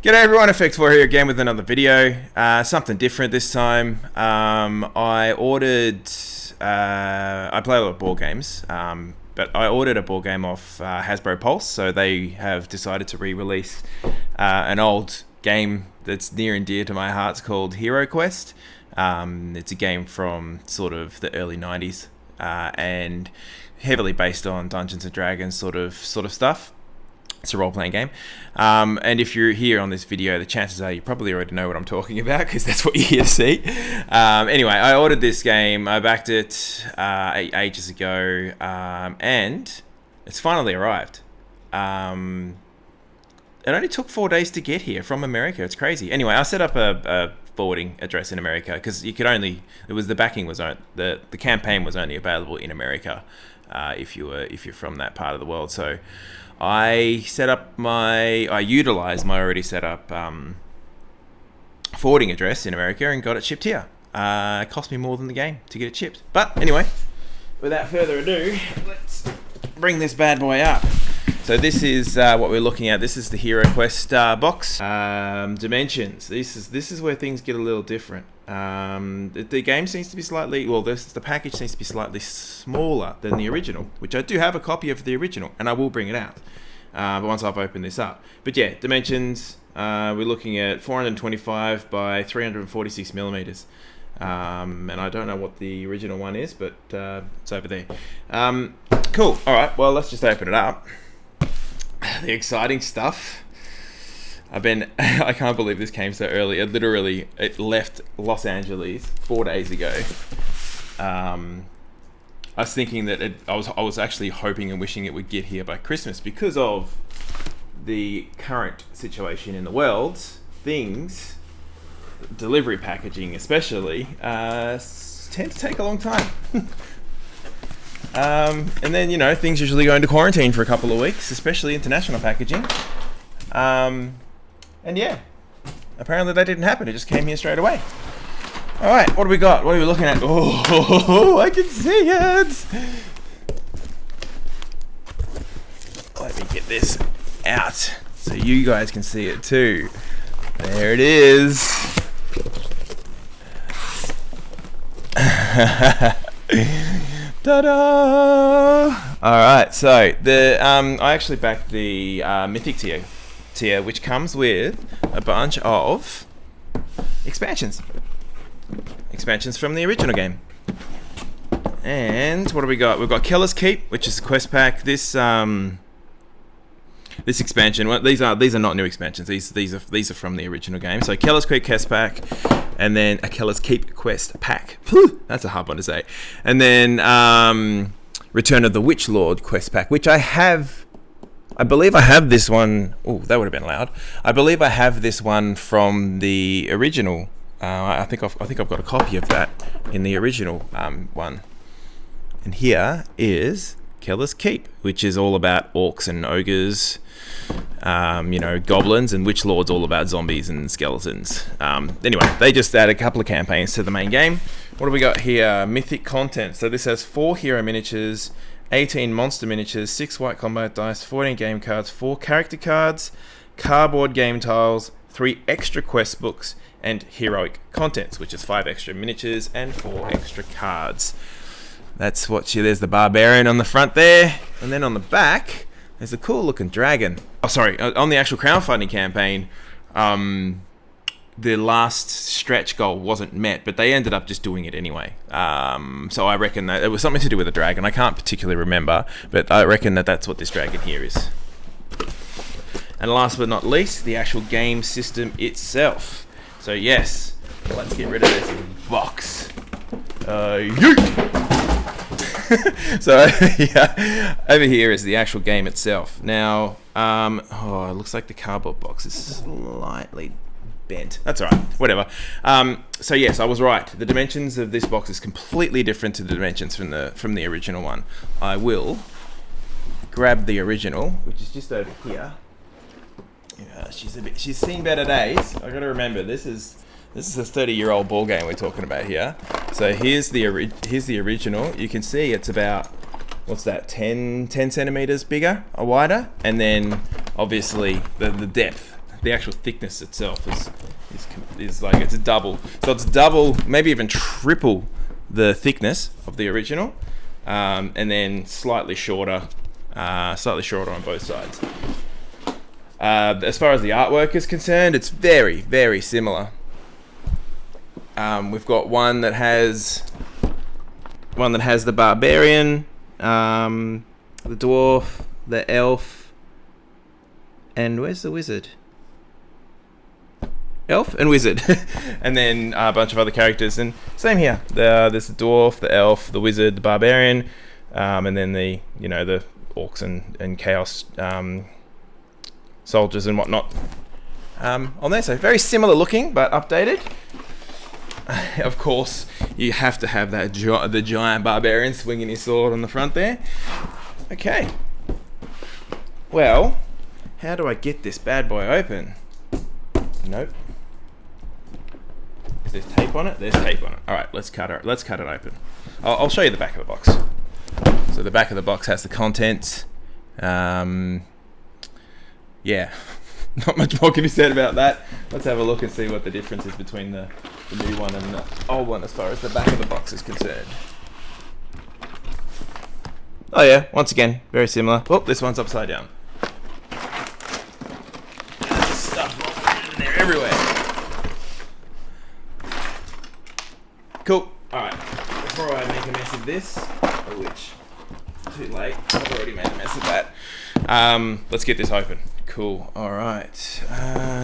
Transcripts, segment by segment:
G'day everyone, Effect4 here again with another video. Something different this time. I play a lot of board games, but I ordered a board game off Hasbro Pulse, so they have decided to re-release an old game that's near and dear to my heart. It's called Hero Quest. It's a game from sort of the early 90s and heavily based on Dungeons and Dragons sort of stuff. It's a role-playing game, and if you're here on this video, the chances are you probably already know what I'm talking about because that's what you're here to see. Anyway, I ordered this game. I backed it ages ago, and it's finally arrived. It only took 4 days to get here from America. It's crazy. Anyway, I set up a forwarding address in America because you could only, the campaign was only available in America if you're from that part of the world. So I utilized my already set up forwarding address in America and got it shipped here. It cost me more than the game to get it shipped. But anyway, without further ado, let's bring this bad boy up. So this is what we're looking at. This is the Hero Quest box. Dimensions. This is where things get a little different. The game seems to be the package seems to be slightly smaller than the original, which I do have a copy of the original, and I will bring it out but once I've opened this up. But yeah, dimensions. We're looking at 425 by 346 millimeters. And I don't know what the original one is, but it's over there. Cool. All right. Well, let's just open it up. The exciting stuff. I can't believe this came so early. It left Los Angeles 4 days ago. I was thinking that I was actually hoping and wishing it would get here by Christmas because of the current situation in the world. Delivery packaging especially, tend to take a long time. And then, things usually go into quarantine for a couple of weeks, especially international packaging. And yeah, apparently that didn't happen. It just came here straight away. All right, what do we got? What are we looking at? Oh, I can see it. Let me get this out so you guys can see it too. There it is. Ta-da! All right, so I actually backed the Mythic tier, which comes with a bunch of expansions from the original game. And what do we got? We've got Keller's Keep, which is a quest pack. This expansion. Well, these are not new expansions. These are from the original game. So Keller's Keep quest pack, and then a Keller's Keep quest pack. That's a hard one to say. And then Return of the Witch Lord quest pack, which I have. I believe I have this one. Oh, that would have been loud. I believe I have this one from the original. I think I've got a copy of that in the original one. And here is Keller's Keep, which is all about orcs and ogres, goblins, and Witch Lord's all about zombies and skeletons. Anyway, they just add a couple of campaigns to the main game. What do we got here? Mythic content. So this has 4 hero miniatures, 18 monster miniatures, 6 white combat dice, 14 game cards, 4 character cards, cardboard game tiles, 3 extra quest books, and heroic contents, which is 5 extra miniatures and 4 extra cards. There's the Barbarian on the front there, and then on the back there's a cool looking dragon. Oh, sorry, on the actual crowdfunding campaign, the last stretch goal wasn't met, but they ended up just doing it anyway. So I reckon that it was something to do with a dragon. I can't particularly remember, but I reckon that that's what this dragon here is. And last but not least, the actual game system itself. So yes, let's get rid of this box. So yeah, over here is the actual game itself. Now, it looks like the cardboard box is slightly bent. That's all right, whatever. So yes, I was right. The dimensions of this box is completely different to the dimensions from the original one. I will grab the original, which is just over here. Yeah, she's seen better days. I got to remember this is a 30-year-old ball game we're talking about here. So here's the original. You can see it's about, what's that, 10 centimeters bigger or wider, and then obviously the depth the actual thickness itself is like it's a double. So it's double, maybe even triple the thickness of the original, and then slightly shorter on both sides. As far as the artwork is concerned, it's very, very similar. We've got one that has the Barbarian, the Dwarf, the Elf, and where's the Wizard? Elf and Wizard, and then a bunch of other characters. And same here. There's the Dwarf, the Elf, the Wizard, the Barbarian, and then the Orcs and Chaos soldiers and whatnot on there. So very similar looking, but updated. Of course, you have to have that the giant Barbarian swinging his sword on the front there. Okay. Well, how do I get this bad boy open? Nope. Is there tape on it? There's tape on it. All right, let's cut it open. I'll show you the back of the box. So the back of the box has the contents. Yeah, not much more can be said about that. Let's have a look and see what the difference is between the new one and the old one as far as the back of the box is concerned. Oh yeah, once again, very similar. Oh, this one's upside down. There's stuff in there everywhere. Cool. Alright, before I make a mess of this, which too late, I've already made a mess of that. Let's get this open. Cool. Alright.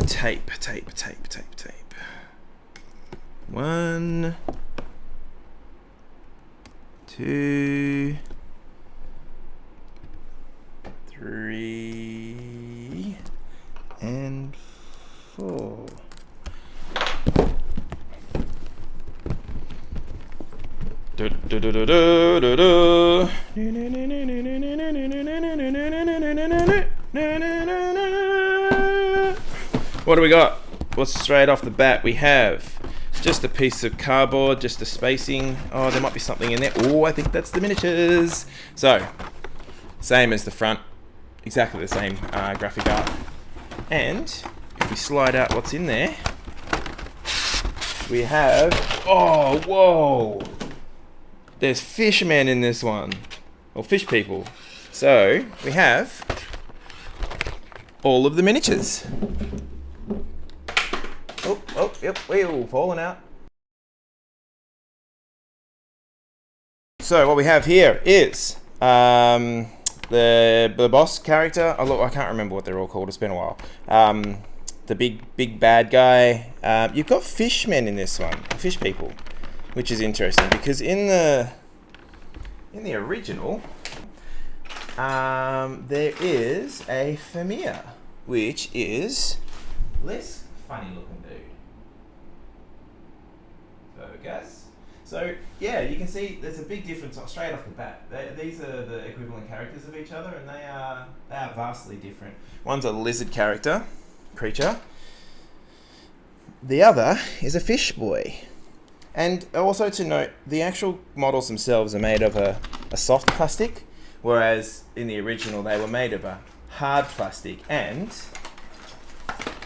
Tape. 1, 2, 3, and 4. What do we got? What's straight off the bat? We have just a piece of cardboard, just a spacing. Oh, there might be something in there. Oh, I think that's the miniatures. So, same as the front, exactly the same graphic art. And if we slide out what's in there, we have, oh, whoa. There's fishermen in this one, or fish people. So we have all of the miniatures. Oh, yep, wheel falling out. So what we have here is the boss character. Oh, look, I can't remember what they're all called. It's been a while. The big bad guy. You've got fishmen in this one, fish people, which is interesting because in the original, there is a Familiar, which is less funny looking dude. Focus. So yeah, you can see there's a big difference straight off the bat. These are the equivalent characters of each other, and they are vastly different. One's a lizard creature. The other is a fish boy. And also to note, the actual models themselves are made of a soft plastic, whereas in the original they were made of a hard plastic. And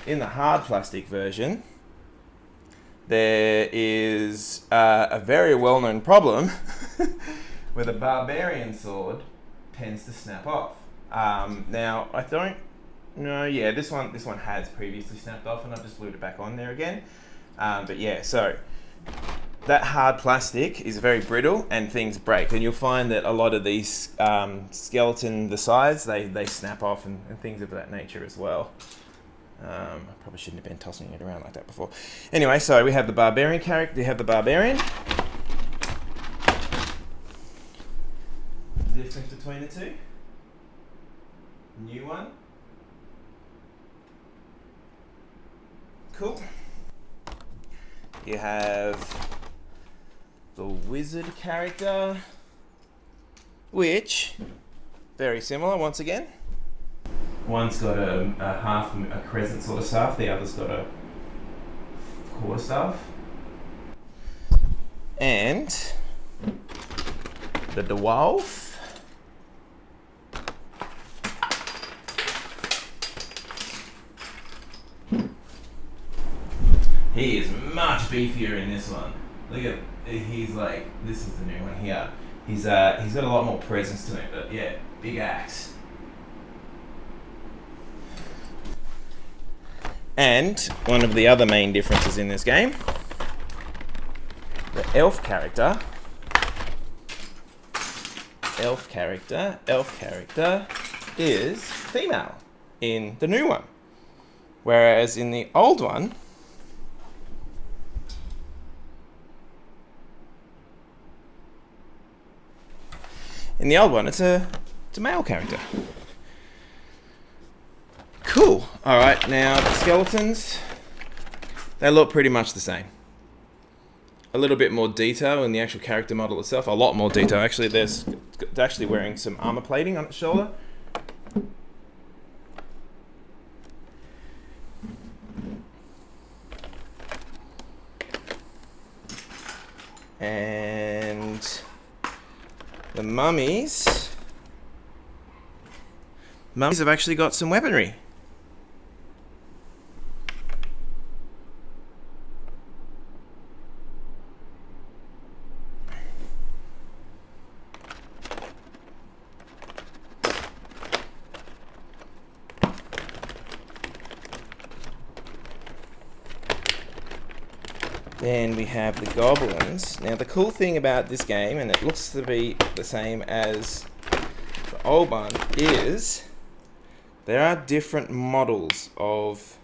in the hard plastic version, there is a very well-known problem where the Barbarian sword tends to snap off. Now, I don't know, yeah, this one has previously snapped off, and I've just glued it back on there again. But yeah, so that hard plastic is very brittle and things break, and you'll find that a lot of these skeleton, the sides, they snap off and things of that nature as well. I probably shouldn't have been tossing it around like that before. Anyway, so we have the Barbarian character. We have the Barbarian. The difference between the two. New one. Cool. You have the Wizard character, which very similar once again. One's got a crescent sort of staff, the other's got a quarter staff. And the dwarf. He is much beefier in this one. Look at, he's like, this is the new one here. He's got a lot more presence to him, but yeah, big axe. And one of the other main differences in this game, the elf character is female in the new one. Whereas in the old one, it's a male character. Cool. All right, now the skeletons, they look pretty much the same. A little bit more detail in the actual character model itself. A lot more detail. Actually, it's actually wearing some armor plating on its shoulder. And the mummies have actually got some weaponry. Then we have the goblins. Now the cool thing about this game, and it looks to be the same as the old one, is there are different models of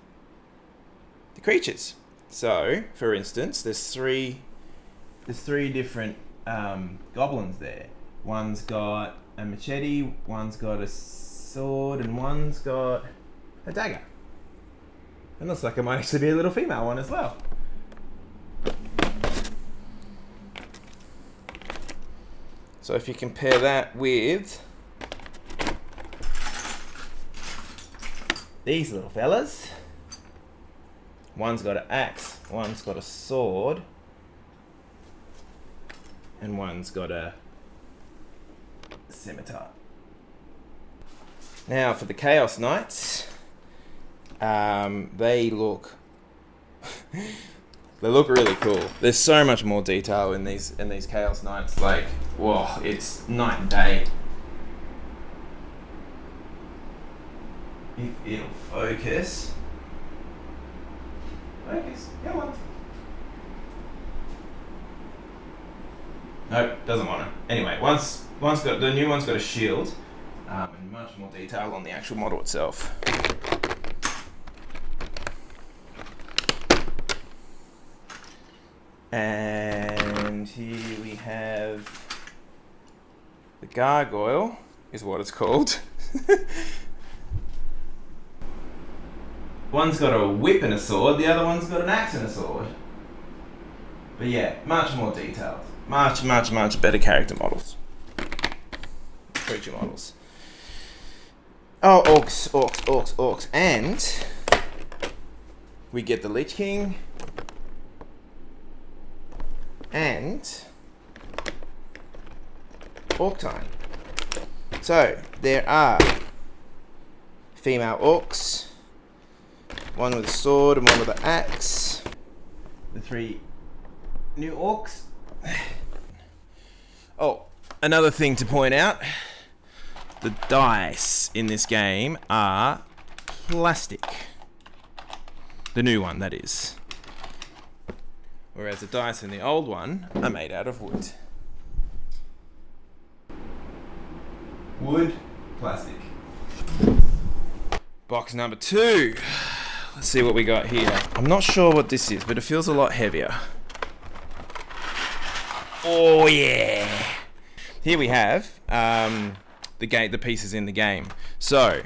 the creatures. So, for instance, there's three different goblins there. One's got a machete, one's got a sword, and one's got a dagger. It looks like it might actually be a little female one as well. So if you compare that with these little fellas, one's got an axe, one's got a sword, and one's got a scimitar. Now for the Chaos Knights, they look they look really cool. There's so much more detail in these Chaos Knights. Like, whoa, it's night and day. If it'll focus. Focus, come on. Nope, doesn't want to. Anyway, the new one's got a shield, and much more detail on the actual model itself. And here we have the gargoyle, is what it's called. One's got a whip and a sword, the other one's got an axe and a sword. But yeah, much more detailed. Much better character models. Creature models. Oh, orcs. And we get the Lich King. And orc time. So there are female orcs, one with a sword and one with an axe. The three new orcs. Oh, another thing to point out, the dice in this game are plastic. The new one, that is. Whereas the dice in the old one are made out of wood. Wood, plastic. Box number 2. Let's see what we got here. I'm not sure what this is, but it feels a lot heavier. Oh yeah! Here we have the pieces in the game. So,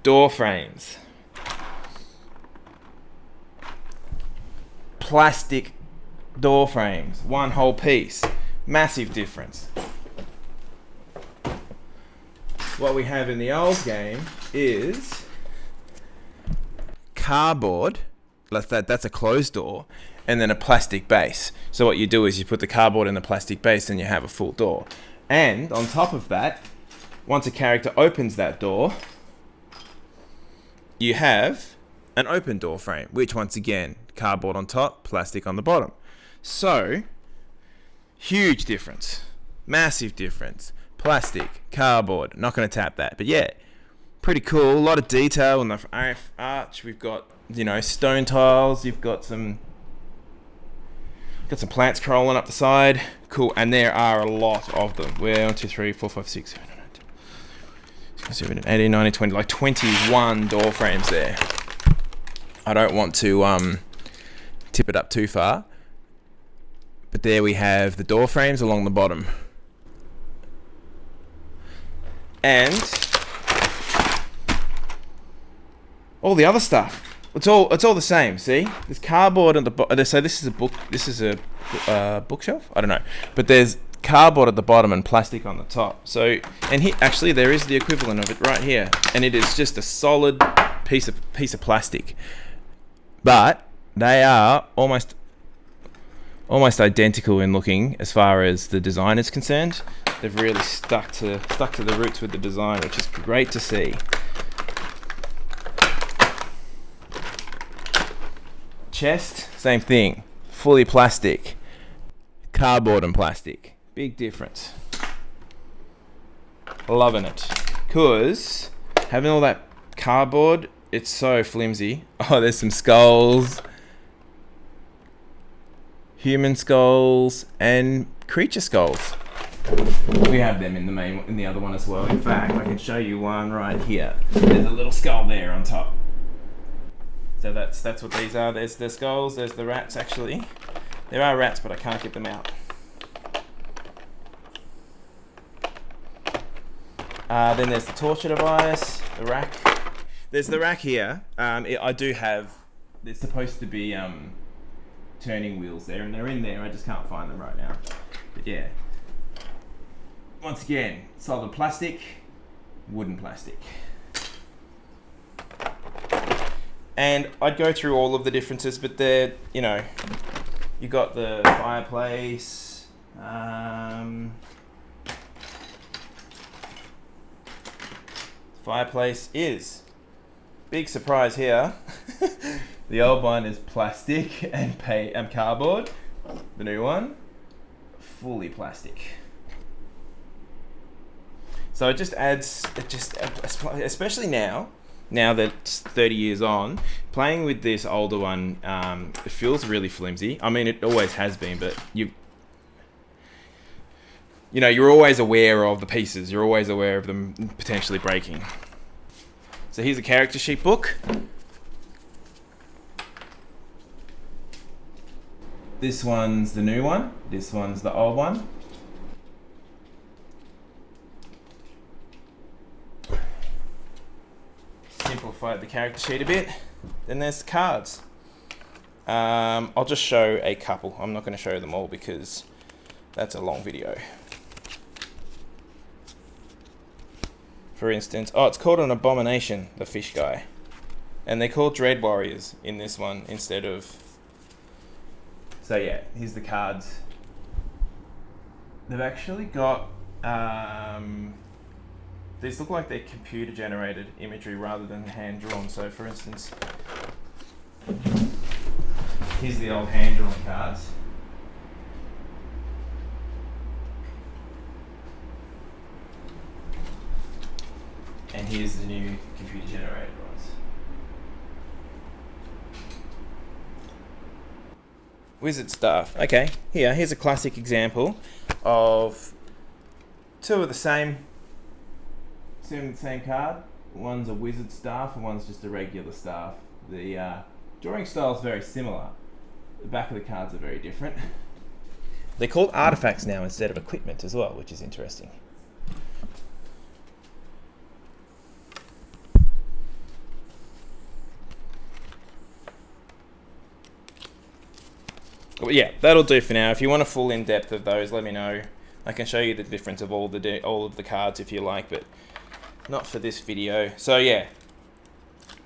door frames. Plastic door frames, one whole piece. Massive difference. What we have in the old game is cardboard. That's a closed door, and then a plastic base. So what you do is you put the cardboard in the plastic base and you have a full door. And on top of that, once a character opens that door, you have an open door frame, which once again, cardboard on top, plastic on the bottom. So, huge difference. Massive difference. Plastic, cardboard, not going to tap that. But yeah, pretty cool. A lot of detail in the arch. We've got, you know, stone tiles. You've got some plants crawling up the side. Cool. And there are a lot of them. We're 1, 2, 3, 4, 5, 6, 7, 8, 18, 19, 20. Like 21 door frames there. I don't want to tip it up too far. But there we have the door frames along the bottom. And all the other stuff. It's all the same. See, there's cardboard at the bottom. So this is a book. This is a bookshelf. I don't know, but there's cardboard at the bottom and plastic on the top. So, and here actually there is the equivalent of it right here, and it is just a solid piece of plastic. But they are almost identical in looking as far as the design is concerned. They've really stuck to the roots with the design, which is great to see. Chest, same thing, fully plastic, cardboard and plastic, big difference. Loving it, cause having all that cardboard, it's so flimsy. Oh, there's some skulls, human skulls and creature skulls. We have them in the other one as well. In fact, I can show you one right here. There's a little skull there on top. So that's what these are. There's the skulls, there's the rats actually. There are rats, but I can't get them out. Then there's the torture device, the rack. There's the rack here. I do have, there's supposed to be turning wheels there, and they're in there. I just can't find them right now. But yeah. Once again, solid plastic, wooden plastic. And I'd go through all of the differences, but they're, you know, you got the fireplace, fireplace is, big surprise here, the old one is plastic and cardboard, the new one, fully plastic. So it just adds, especially now that it's 30 years on, playing with this older one, it feels really flimsy. I mean, it always has been, but you're always aware of the pieces. You're always aware of them potentially breaking. So here's a character sheet book. This one's the new one. This one's the old one. Simplified the character sheet a bit. Then there's the cards. I'll just show a couple. I'm not going to show them all because that's a long video. For instance, it's called an Abomination, the fish guy. And they're called Dread Warriors in this one instead of... So yeah, here's the cards. They've actually got... These look like they're computer-generated imagery rather than hand-drawn. So, for instance, here's the old hand-drawn cards. And here's the new computer-generated ones. Wizard staff. Okay, here's a classic example of two of the same card. One's a wizard staff and one's just a regular staff. The drawing style is very similar. The back of the cards are very different. They're called artifacts now instead of equipment as well, which is interesting. Well, yeah, that'll do for now. If you want a full in-depth of those, let me know. I can show you the difference of all of the cards if you like, but not for this video. So yeah,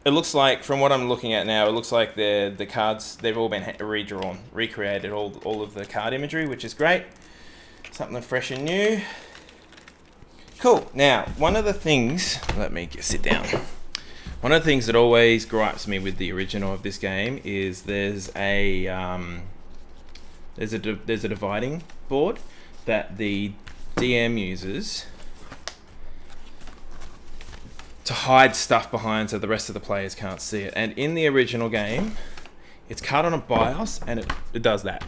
it looks like, from what I'm looking at now, it looks like the cards, they've all been redrawn, recreated, all of the card imagery, which is great. Something fresh and new. Cool. Now, one of the things, let me sit down. One of the things that always gripes me with the original of this game is there's a dividing board that the DM uses to hide stuff behind so the rest of the players can't see it. And in the original game, it's cut on a BIOS and it does that.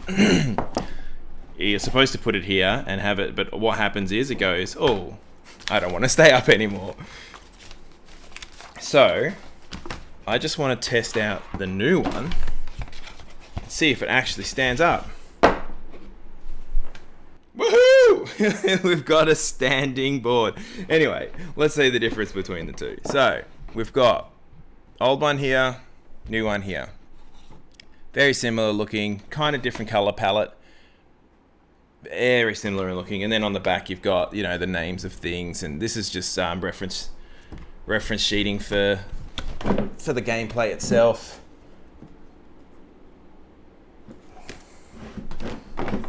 You're supposed to put it here and have it, but what happens is it goes, oh, I don't want to stay up anymore. So I just want to test out the new one, see if it actually stands up. Woohoo! We've got a standing board. Anyway, let's see the difference between the two. So we've got old one here, new one here. Very similar looking, kind of different color palette. Very similar looking. And then on the back you've got, you know, the names of things, and this is just reference sheeting for the gameplay itself.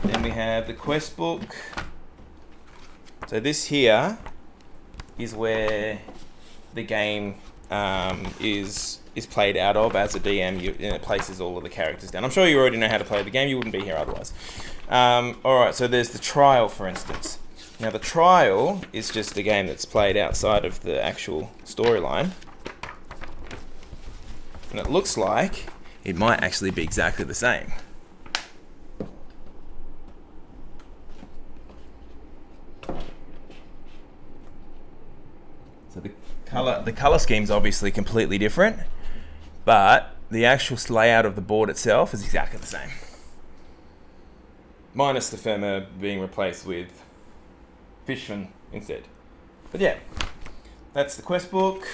Then we have the quest book. So this here is where the game is played out of as a DM. And it places all of the characters down. I'm sure you already know how to play the game. You wouldn't be here otherwise. Alright, so there's the trial, for instance. Now the trial is just a game that's played outside of the actual storyline. And it looks like it might actually be exactly the same. So the color scheme's obviously completely different, but the actual layout of the board itself is exactly the same. Minus the firma being replaced with Fishman instead. But yeah, that's the quest book.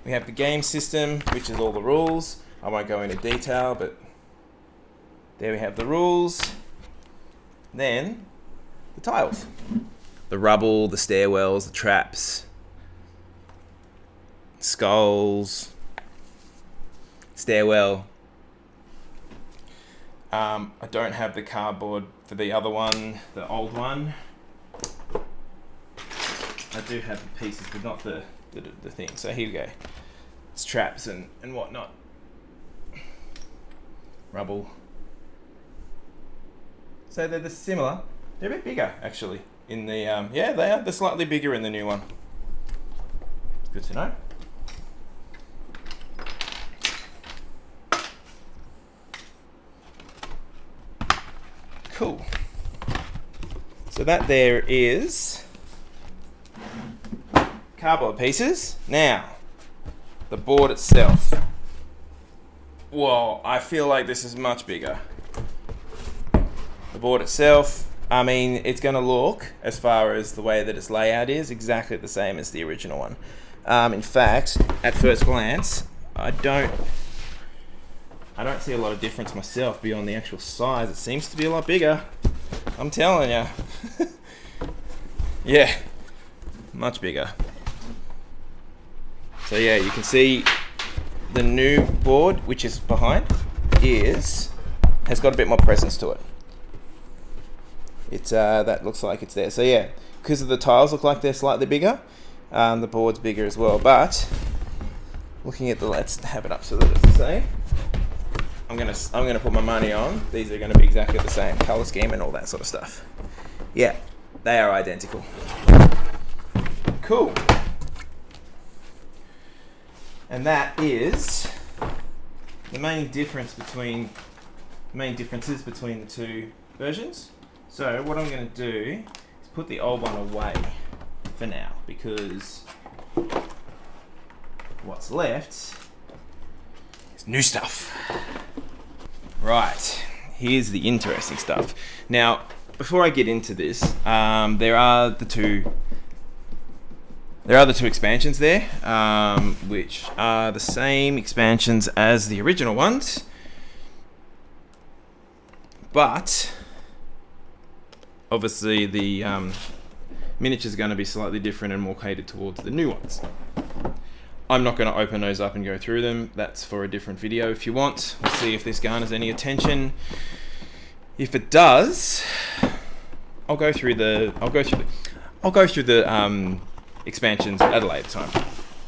We have the game system, which is all the rules. I won't go into detail, but there we have the rules. Then the tiles. The rubble, the stairwells, the traps, skulls, stairwell. I don't have the cardboard for the other one, the old one. I do have the pieces, but not the thing. So here we go. It's traps and whatnot. Rubble. So they're similar. They're a bit bigger, actually. In the yeah, they are. They're slightly bigger in the new one. Good to know. Cool. So that there is cardboard pieces. Now, the board itself. Whoa, I feel like this is much bigger. The board itself, I mean, it's going to look, as far as the way that its layout is, exactly the same as the original one. In fact, at first glance, I don't see a lot of difference myself beyond the actual size. It seems to be a lot bigger. I'm telling you. Yeah, much bigger. So yeah, you can see the new board, which is behind, has got a bit more presence to it. It's that looks like it's there. So yeah, because of the tiles look like they're slightly bigger, the board's bigger as well. But looking at let's have it up so that it's the same. I'm gonna put my money on these are gonna be exactly the same color scheme and all that sort of stuff. Yeah, they are identical. Cool. And that is the main differences between the two versions. So what I'm going to do is put the old one away for now, because what's left is new stuff. Right, here's the interesting stuff. Now, before I get into this, there are the two expansions there, which are the same expansions as the original ones, but obviously the miniatures are going to be slightly different and more catered towards the new ones. I'm not going to open those up and go through them. That's for a different video if you want. We'll see if this garners any attention. If it does, I'll go through the expansions at a later time,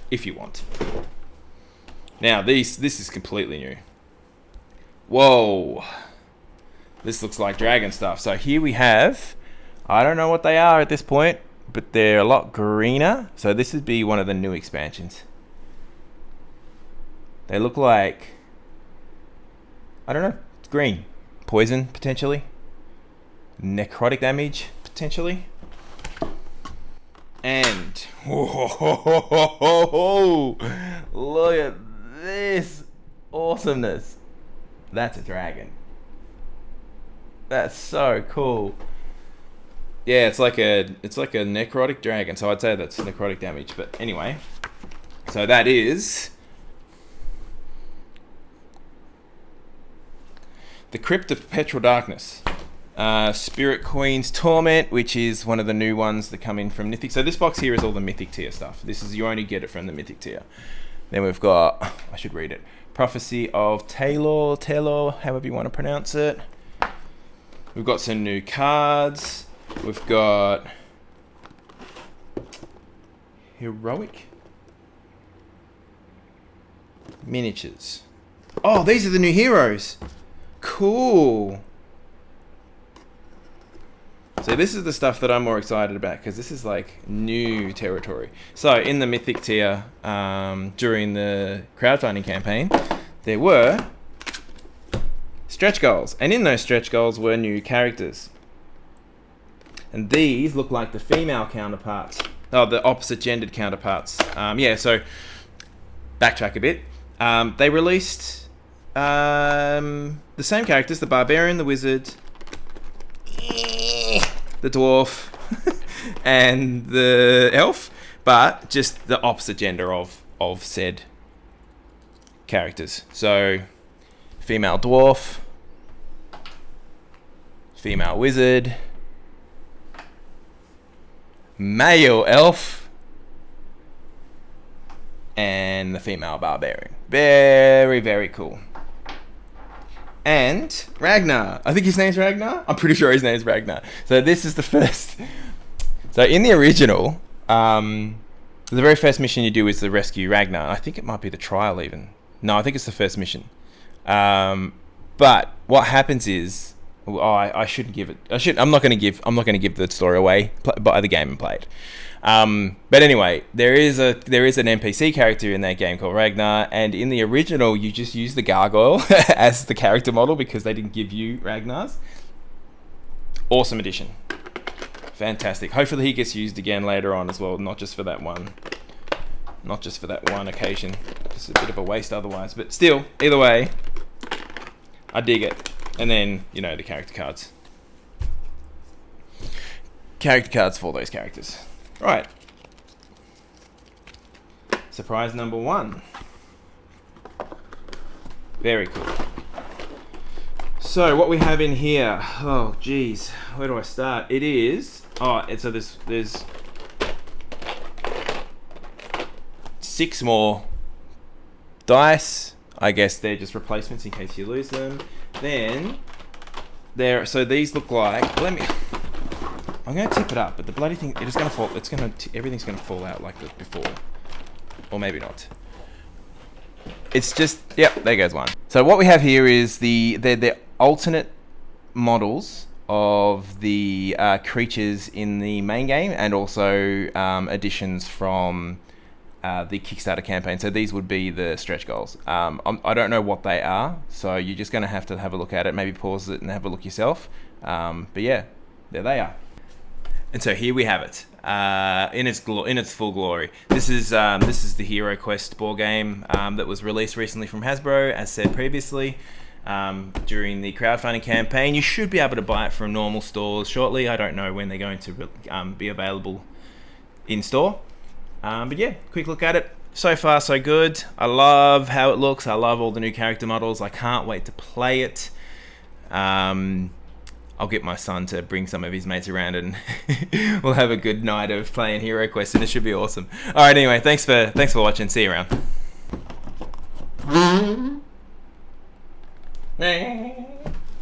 if you want. Now, this is completely new. Whoa. This looks like dragon stuff. So here we have, I don't know what they are at this point, but they're a lot greener. So this would be one of the new expansions. They look like, I don't know, it's green. Poison, potentially. Necrotic damage, potentially. And, whoa, look at this awesomeness. That's a dragon. That's so cool. Yeah, it's like a necrotic dragon. So I'd say that's necrotic damage. But anyway, so that is the Crypt of Perpetual Darkness. Spirit Queen's Torment, which is one of the new ones that come in from Mythic. So this box here is all the Mythic tier stuff. This is, you only get it from the Mythic tier. Then we've got, I should read it, Prophecy of Taylor, however you want to pronounce it. We've got some new cards. We've got Heroic Miniatures. Oh, these are the new heroes. Cool. So this is the stuff that I'm more excited about, because this is like new territory. So in the Mythic tier, during the crowdfunding campaign, there were stretch goals. And in those stretch goals were new characters. And these look like the female counterparts. Oh, the opposite gendered counterparts. Yeah, so backtrack a bit. They released the same characters, the Barbarian, the Wizard, the Dwarf, and the Elf, but just the opposite gender of said characters. So, female Dwarf, female Wizard, male Elf, and the female Barbarian. Very, very cool. And Ragnar. I think his name's Ragnar. I'm pretty sure his name's Ragnar. So this is the first. So in the original, the very first mission you do is to rescue Ragnar. I think it might be the trial even. No, I think it's the first mission. But what happens is, I shouldn't give it. I'm not going to give the story away. Buy the game and play it. But anyway, there is an NPC character in that game called Ragnar, and in the original you just use the gargoyle as the character model because they didn't give you Ragnar's. Awesome addition. Fantastic. Hopefully he gets used again later on as well, not just for that one occasion. Just a bit of a waste otherwise, but still, either way, I dig it. And then, you know, the character cards. Character cards for those characters. Right. Surprise number 1. Very cool. So what we have in here, oh geez, where do I start? It is, so there's 6 more dice. I guess they're just replacements in case you lose them. Then so these look like, I'm going to tip it up, but the bloody thing, it is going to fall, everything's going to fall out like before. Or maybe not. It's just, yep, there goes one. So what we have here is the alternate models of the creatures in the main game, and also additions from the Kickstarter campaign. So these would be the stretch goals. I don't know what they are, so you're just going to have a look at it, maybe pause it and have a look yourself. But yeah, there they are. And so here we have it in its full glory. This is the Hero Quest board game that was released recently from Hasbro, as said previously, during the crowdfunding campaign. You should be able to buy it from normal stores shortly. I don't know when they're going to be available in store. But yeah, quick look at it. So far, so good. I love how it looks. I love all the new character models. I can't wait to play it. I'll get my son to bring some of his mates around and we'll have a good night of playing Hero Quest, and it should be awesome. All right, anyway, thanks for watching. See you around.